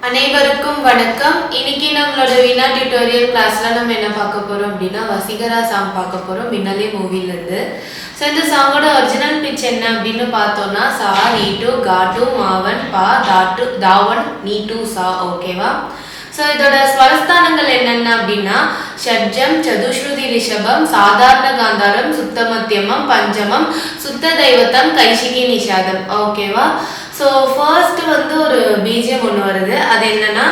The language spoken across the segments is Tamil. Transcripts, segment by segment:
அனைவருக்கும் வணக்கம். இன்னைக்கு நம்மளோட வீணா டியூட்டோரியல் கிளாஸ்ல நம்ம என்ன பார்க்க போறோம் அப்படின்னா வசீகரா சாங் பார்க்க போறோம் மின்னலே மூவில இருந்து. ஸோ இந்த சாங்கோட ஒரிஜினல் பிச் என்ன அப்படின்னு பார்த்தோம்னா சா நீ டூ கா டூ மாவன் பா தாட்டு தாவன் நீ டூ சா. ஓகேவா? ஸோ இதோட ஸ்வரஸ்தானங்கள் என்னென்ன அப்படின்னா ஷட்ஜம், சதுஸ்ருதி ரிஷபம், சாதாரண காந்தாரம், சுத்த மத்தியமம், பஞ்சமம், சுத்த தெய்வத்தம், கைஷிகி நிஷாதம். ஓகேவா? ஸோ ஃபர்ஸ்ட் வந்து ஒரு பீஜம் ஒன்று வருது. அது என்னன்னா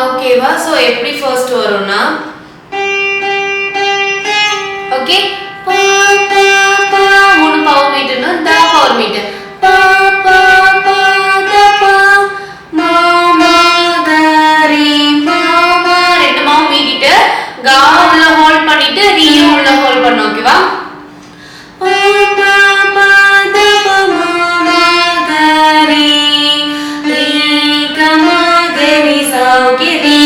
ஓகேவா? ஸோ எப்படி ஃபர்ஸ்ட் வரும்னா ஓகே பா பா பா மூணு பவர் மீட்டர்னா த பவர் மீட்டர் பா பா பா த பா மா மா த ரி மா மா ரெண்டு மாவும் மீட்டிட்டு கா உள்ள ஹோல்ட் பண்ணிட்டு ரியும் உள்ள ஹோல்ட் பண்ணு. ஓகேவா? பா பா பா த பா மா மா த ரி ரி க மா க ரி சா. ஓகே ரி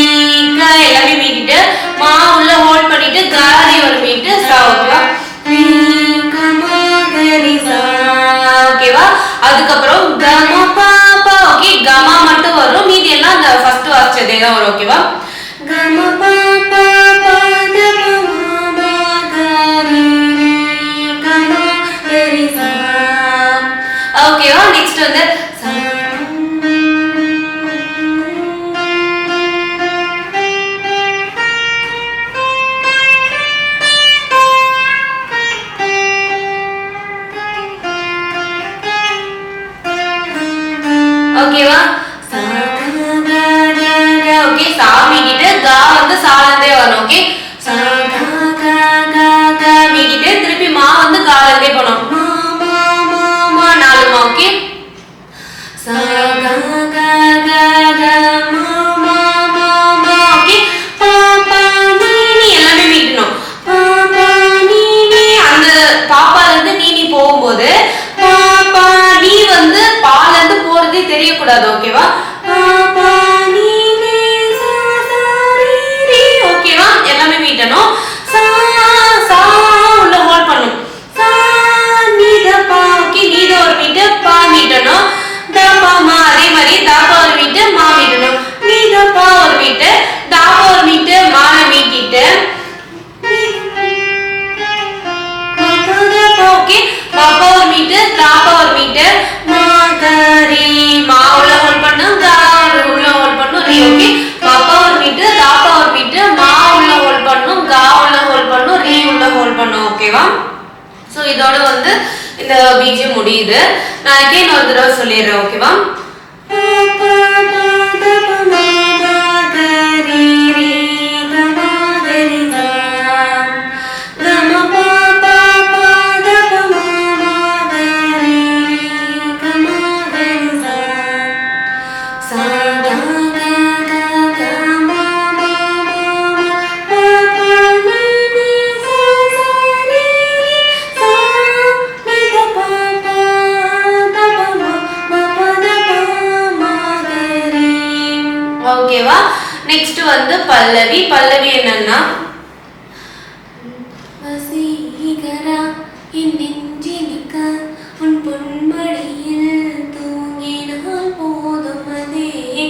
க எல்லாமே மீட்டிட்டு மா உள்ள ஹோல்ட் பண்ணிட்டு க ரி ஒரு மீட்டு சா. ஓகேவா? ரி க மா க ரி சா. ஓகேவா? அதுக்கப்புறம் க ம ப ப. ஓகே கமா மட்டும் வரும், மீதி எல்லாம் அந்த ஃபர்ஸ்ட் வாசிச்சதே தான் வரும். ஓகேவா? க ம ப ப ப த ப ம ம க ரி ரி க ம க ரி சா. ஓகேவா? நெக்ஸ்ட் வந்து சா. ஓகேவா? சா க க க. ஓகே சா மீட்டிட்டு கா வந்து சாலந்தே வரும். ஓகே சா க க க க மீட்டிட்டு திருப்பி மா வந்து காலந்தே போணும். மா மா மா மா நாலு மா. ஓகே சா க க க க மா மா மா மா. ஓகே பா பா நீ நீ எல்லாமே மீட்டணும். பா பா நீ நீ அந்த பாப்பால இருந்து நீ போகும்போது பா பா நீ வந்து பால இருந்து போறதே தெரியக்கூடாது. ஓகேவா? பா பா நீ நீ சா சா ரி ரி. ஓகேவா? எல்லாமே மீட்டணும். சா சா உள்ள ஹோல்ட் பண்ணும். சா நீ த பா. ஓகே நீ த ஒரு மீட்டு பா மீட்டணும். த பா மா அதே மாதிரி த பா ஒரு மீட்டு மா மீட்டணும். நீ த பா ஒரு மீட்டு த பா ஒரு மீட்டு மால மீட்டிட்டு ஓகே பாப்பா ஒரு மீட்டு தாப்பா ஒரு மீட்டு மா க ரி மா உள்ள ஹோல்ட் பண்ணு கா உள்ள ஹோல்ட் பண்ணு ரி. ஓகே பாப்பா ஒரு மீட்டு தாப்பா ஒரு மீட்டு மா உள்ள ஹோல்ட் பண்ணு கா உள்ள ஹோல்ட் பண்ணு ரி உள்ள ஹோல்ட் பண்ணு. ஓகேவா? ஸோ இதோட வந்து இந்த பீஜம் முடியுது. நான் அகைன் ஒரு தடவை சொல்லிடுறேன். ஓகேவா? ஓகேவா? நெக்ஸ்ட் வந்து பல்லவி. பல்லவி என்னன்னா வசீகரா என் நெஞ்சினிக்க உன் பொன்மடியில் தூங்கினால் போதும் அதே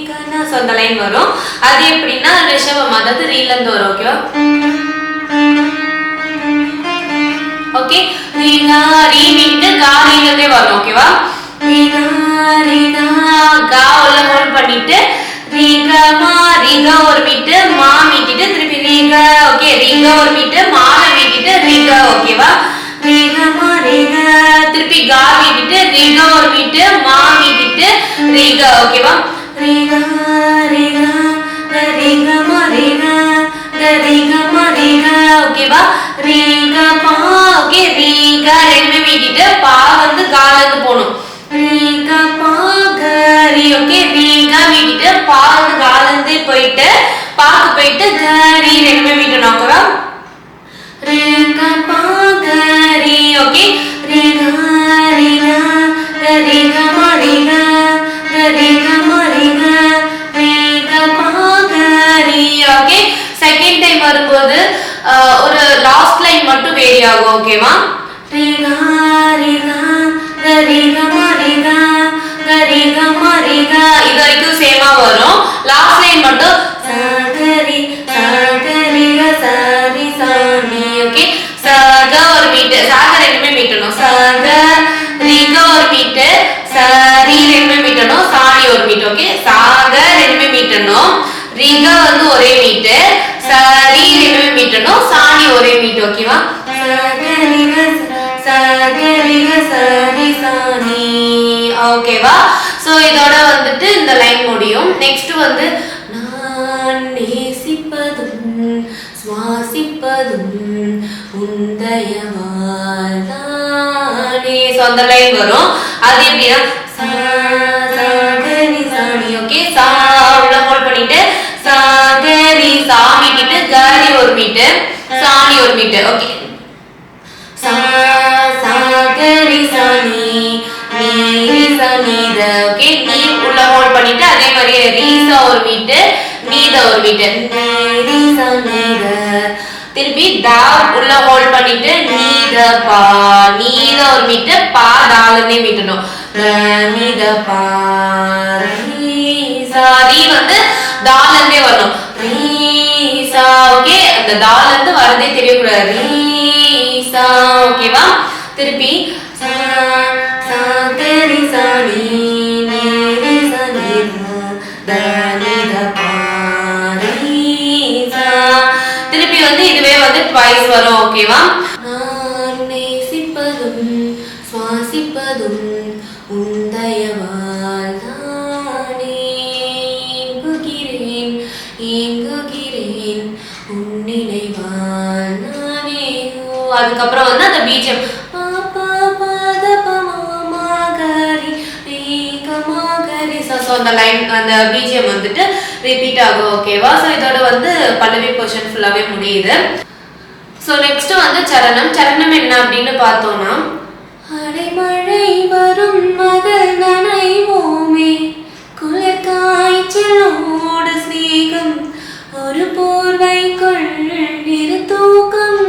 கனா. ஸோ அந்த லைன் வரும். அது எப்படின்னா ரிஷபம் அதாவது ரீல இருந்து வரும். ஓகேவா? ஓகே ரீகா ரீ மீட்டு கா ரீலந்தே வரும். ஓகேவா? ரீகா ரீகா கா உள்ள ஹோல்ட் பண்ணிட்டு ரீகா மா ரீகா ஒரு மீட்டு மா மீட்டிட்டு திருப்பி ரீகா. ஓகே ரீகா ஒரு மீட்டு மால மீட்டிட்டு ரீகா. ஓகேவா? ரீகா மா ரீகா திருப்பி கா மீட்டிட்டு ரீகா ஒரு மீட்டு மா மீட்டிட்டு ரீகா. ஓகேவா? ரீகா ரீகா ரீகா மா ரீகா ரீகா மா ரீகா. ஓகேவா? ரீகா பா. ஓகே ரீகா ரெண்டுமே மீட்டிட்டு பா வந்து கால இருந்து போணும். ரீகா பா க போயிட்டு கரி ரெண்டுமே மீட்டணும். ஓகேவா? ரே க ப க ரி. ஓகே, ரே க ரி க ரி க ம ரி க ரி க ம ரி க ரே க ப க ரி. ஓகே, செகண்ட் டைம் வரும்போது ஒரு லாஸ்ட் லைன் மட்டும் வேரி ஆகும். ஓகேவா? ரே க ரி க ரி க ம ரி க ரி க ம ரி க இது வரைக்கும் சேமா வரும். லாஸ்ட் லைன் மட்டும் சகரி சகரி சரி சாமி. ஓகே, சக ஒரு மீட்டு, சக ரெண்டுமே மீட்டணும். சக ரிக ஒரு மீட்டு, சரி ரெண்டுமே மீட்டணும். சாணி ஒரு மீட்டு. ஓகே, சக ரெண்டுமே மீட்டணும். ரிக வந்து ஒரே மீட்டு, சரி ரெண்டுமே மீட்டணும். சாணி ஒரே மீட்டு. ஓகேவா? சகரிக சகரிக சரி சாணி. ஓகேவா? சோ இதோட வந்துட்டு இந்த லைன் முடியும். நெக்ஸ்ட் வந்து நான் நேசிப்பதும் சுவாசிப்பதும் உந்தயவால் தானே. சோ அந்த லைன் வரும். அது எப்படின்னா சாகரி சாணி. ஓகே, சா உள்ள ஹோல்ட் பண்ணிட்டு சாகரி சா மீட்டிட்டு கரி ஒரு மீட்டு, சாணி ஒரு மீட்டு. ஓகே, சா சாகரி சாணி நீ சனித. ஓகே, நீ உள்ள ஹோல்ட் பண்ணிட்டு அதே மாதிரி ரீசா ஒரு மீட்டு, நீத ஒரு மீட்டு. நீ சனித. திருப்பி தா உள்ள ஹோல்ட் பண்ணிட்டு நீத பா, நீத ஒரு மீட்டு, பா தாலனே மீட்டணும். நீத பா ரீசா. ரீ வந்து தாலந்தே வரணும். ரீசா. ஓகே, அந்த தாலந்து வரதே தெரியக்கூடாது. ரீசா. ஓகேவா? திருப்பி சாகரி சாணி நீ சனி தனி தபா ரீசா. திருப்பி வந்து இதுவே வந்து ட்வைஸ் வரும். ஓகேவா? நான் நேசிப்பதும் சுவாசிப்பதும் உந்தயவால் தானே ஏங்குகிறேன் ஏங்குகிறேன் உன்னினைவால் நானே. அதுக்கப்புறம் வந்து அந்த பீஜம் அந்த லைன் அந்த பிஜிஎம் வந்துட்டு ரிப்பீட் ஆகும். ஓகேவா? ஸோ இதோட வந்து பல்லவி போர்ஷன் ஃபுல்லாவே முடியுது. ஸோ நெக்ஸ்ட் வந்து சரணம். சரணம் என்ன அப்படின்னு பார்த்தோம்னா, அடைமழை வரும் மகள் நனைவோமே குளிர் காய்ச்சலோடு ஸ்நேகம் ஒரு போர்வைக்குள் இரு தூக்கம்.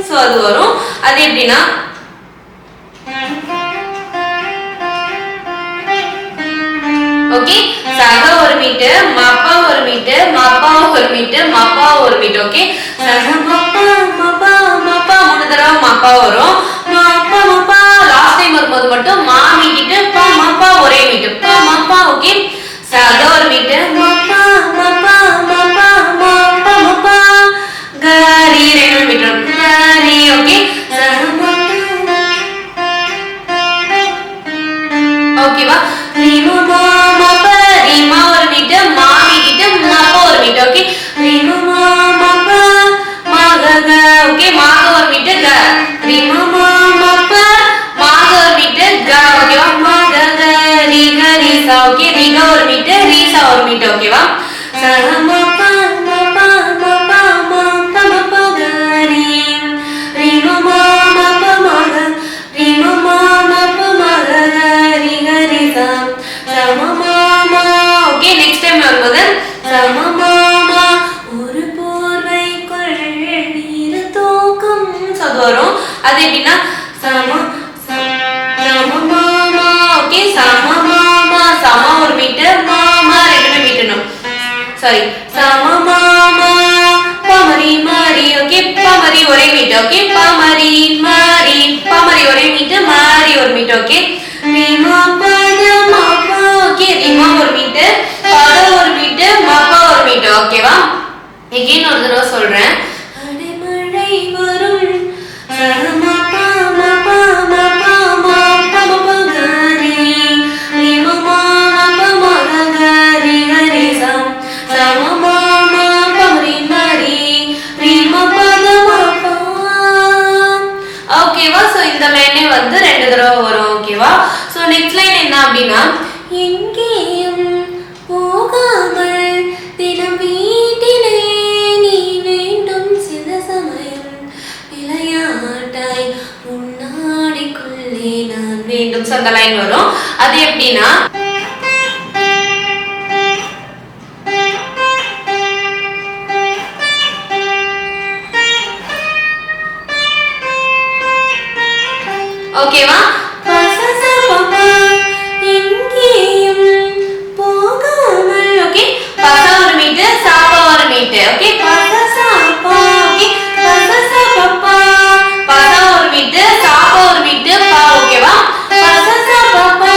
ஸோ அது வரும். அது எப்படின்னா ஓகே, சக ஒரு மீட்டு, மப்பா ஒரு மீட்டு, மப்பா ஒரு மீட்டு, மப்பா ஒரு மீட்டு. ஓகே, சக மப்பா மப்பா மப்பா மூணு தடவை மப்பா வரும். மப்பா மப்பா லாஸ்ட் டைம் வரும்போது மட்டும் மா மீட்டிட்டு பா மப்பா ஒரே மீட்டு, பா மப்பா. ஓகே, சக ஒரு மீட்டு, மப்பா மப்பா மப்பா மப்பா மப்பா கரி ரெண்டு மீட்டு கரி. ஓகே, ஓகேவா? ரீமா மப்ப ரீமா ஒரு மீட்டு, மா மீட்டிட்டு மப்பா ஒரு மீட்டு. ஓகே, ரீமா மப்ப மக. ஓகே, மாக ஒரு மீட்டு க. ரீமா மப்ப மாக ஒரு மீட்டு க. ஓகேவா? மக ரி க ரீசா. ஓகே, ரிக ஒரு மீட்டு, ரீசா ஒரு மீட்டு. ஓகேவா? சர மப்ப மப்ப மப்ப மப்ப மப்ப கரி ரீமா மப்ப மக ரீமா மப்ப மக ரி க ரீசா சமமாமா. ஓகே, நெக்ஸ்ட் டைம் வரும்போது சமமாமா ஒரு போர்வைக்குள் இரு தூக்கம். அது வரும். அது எப்படின்னா சமமாமா. ஓகே, சமமாமா சம ஒரு மீட்டு, மாமா ரெண்டுமே மீட்டணும். சாரி, சமமாமா பமரி மாரி. ஓகே, பமரி ஒரே மீட்டு. ஓகே, பமரி மாரி பமரி ஒரே மீட்டு, மாரி ஒரு மீட்டு. ஓகே, ரீமா பத மப்பா. ஓகே, ரீமா ஒரு மீட்டு, பத ஒரு மீட்டு, மப்பா ஒரு மீட்டு. ஓகேவா? எகைன் ஒரு தடவை சொல்றேன். அடைமழை வரும் சரமப்பா மப்பா மப்பா மப்பா மப்பா கரி ரீமா மப்பா மக கரி கரிசா சமமா பமரி மரி ரீமா பத மப்பா. ஓகேவா? ஸோ இந்த லைனே வந்து ரெண்டு தடவை வரும். ஓகேவா? ஸோ நெக்ஸ்ட் லைன் என்ன அப்படின்னா, எங்கேயும் போகாமல் தினம் அந்த லைன் வரும். அது எப்படின்னா ஓகேவா? எங்கேயும் போகாமல் ஓகே பசா ஒரு மீட்டு சாப்பா ஒரு மீட்டு ஓகே பசா ஓகே பசா பப்பா பசா ஒரு மீட்டு சாப்பா ஒரு மீட்டு பா ஓகேவா? பசா பப்பா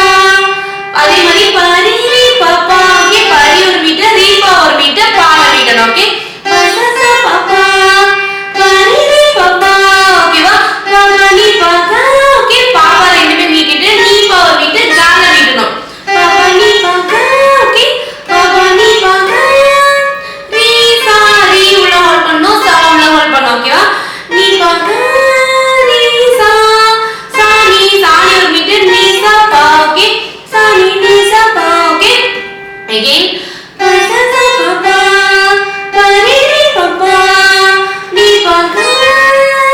அதே மாதிரி பரி பப்பா ஓகே பரி ஒரு மீட்டு ரீபா ஒரு மீட்டு பால மீட்டணும் ஓகே பசா பப்பா பரி பப்பா ஓகேவா? பரி பப்பா ஓகே பாப்பா ரெண்டுமே மீட்டிட்டு நீ பா ஒரு மீட்டு கால மீட்டணும் பரி பப்பா ஓகே பரி பப்பா ரீ சா ரீ உள்ள ஹோல்ட் பண்ணனும் சா உள்ள ஹோல்ட் பண்ணனும் ஓகேவா? நீ பப்பா ரீ சா சா நீ ஒரு மீட்டு நீ சா பா ஓகே சா நீ சா பா ஓகே again பசா பப்பா பரி பப்பா நீ பப்பா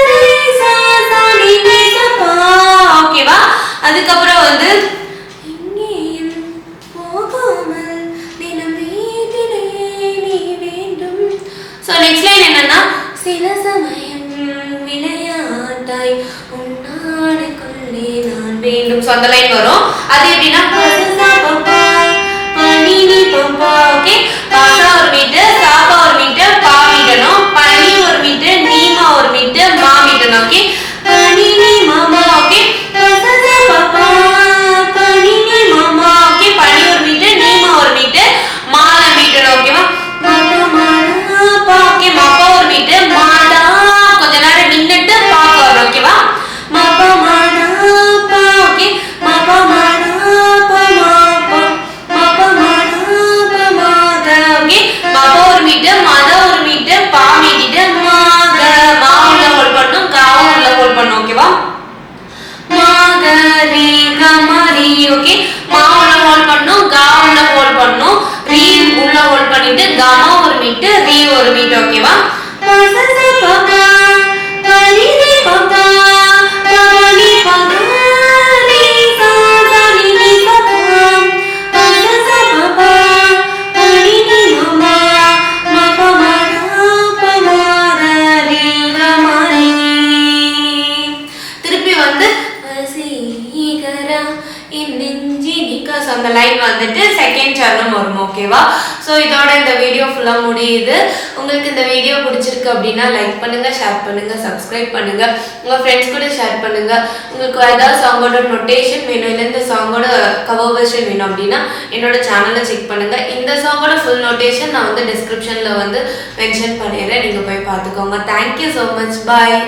ரீ சா சா நீ சா பா ஓகேவா? அதுக்கப்புறம் வந்து எங்கேயும் போகாமல் தினம் வீட்டிலே நீ வேண்டும். ஸோ நெக்ஸ்ட் லைன் என்னன்னா சில சமயம் விளையாட்டாய் உன்னாடுக்குள்ளே நான் வேண்டும். ஸோ அந்த லைன் வரும். அது எப்படின்னா பசா பப்பா பனி நீ பப்பா ஓகே பசா ஒரு மீட்டு சாப்பா ஒரு மீட்டு பா மீட்டணும் பனி ஒரு மீட்டு நீமா ஒரு மீட்டு மா மீட்டணும் ஓகே பனி நீ மாமா ஓகே பசா பப்பா பனி நீ மாமா ஓகே பனி ஒரு மீட்டு நீமா ஒரு மீட்டு மால மீட்டணும் ஓகேவா? பா ஓகே மாப்பா ஒரு மீட்டு மாடா கொஞ்ச நேரம் நின்னுட்டு பாக்க வரும் ஓகேவா? மாப்பா மாடா பா ஓகே மாப்பா மாடா பா மாப்பா மாப்பா மாடா பா மாத ஓகே மாப்பா ஒரு மீட்டு மத ஒரு மீட்டு பா மீட்டிட்டு மாக மா உள்ள ஹோல்ட் பண்ணனும் காவ உள்ள ஹோல்ட் பண்ணனும் ஓகேவா? மாகரி கமரி ஓகே மா உள்ள ஹோல்ட் பண்ணனும் கா உள்ள ஹோல்ட் பண்ணனும் ரீ உள்ள ஹோல்ட் பண்ணிட்டு கமா ஒரு மீட்டு ரீ ஒரு மீட்டு ஓகேவா? பசா பப்பா பரி பப்பா பரி பப்பா ரீ சா சா நீ சா பா பசா பப்பா பரி மாமா மாப்பா மாடா பா மாத ரீ கமரி. திருப்பி வந்து வசீகரா என் நெஞ்சி நிக்கா. ஸோ அந்த லைன் வந்துட்டு செகண்ட் சரணம் வரும் ஓகேவா? ஸோ இதோட இந்த வீடியோ ஃபுல்லாக முடியுது. உங்களுக்கு இந்த வீடியோ பிடிச்சிருக்கு அப்படின்னா லைக் பண்ணுங்க, ஷேர் பண்ணுங்க, சப்ஸ்கிரைப் பண்ணுங்க, உங்கள் ஃப்ரெண்ட்ஸ் கூட ஷேர் பண்ணுங்க. உங்களுக்கு ஏதாவது சாங்கோட நோட்டேஷன் வேணும், இல்லை இந்த சாங்கோட கவர் வெர்ஷன் வேணும் அப்படின்னா என்னோட சேனலை செக் பண்ணுங்க. இந்த சாங்கோட ஃபுல் நோட்டேஷன் நான் வந்து டிஸ்கிரிப்ஷனில் வந்து மென்ஷன் பண்ணிடுறேன், நீங்கள் போய் பார்த்துக்கோங்க. தேங்க்யூ ஸோ மச், பாய்.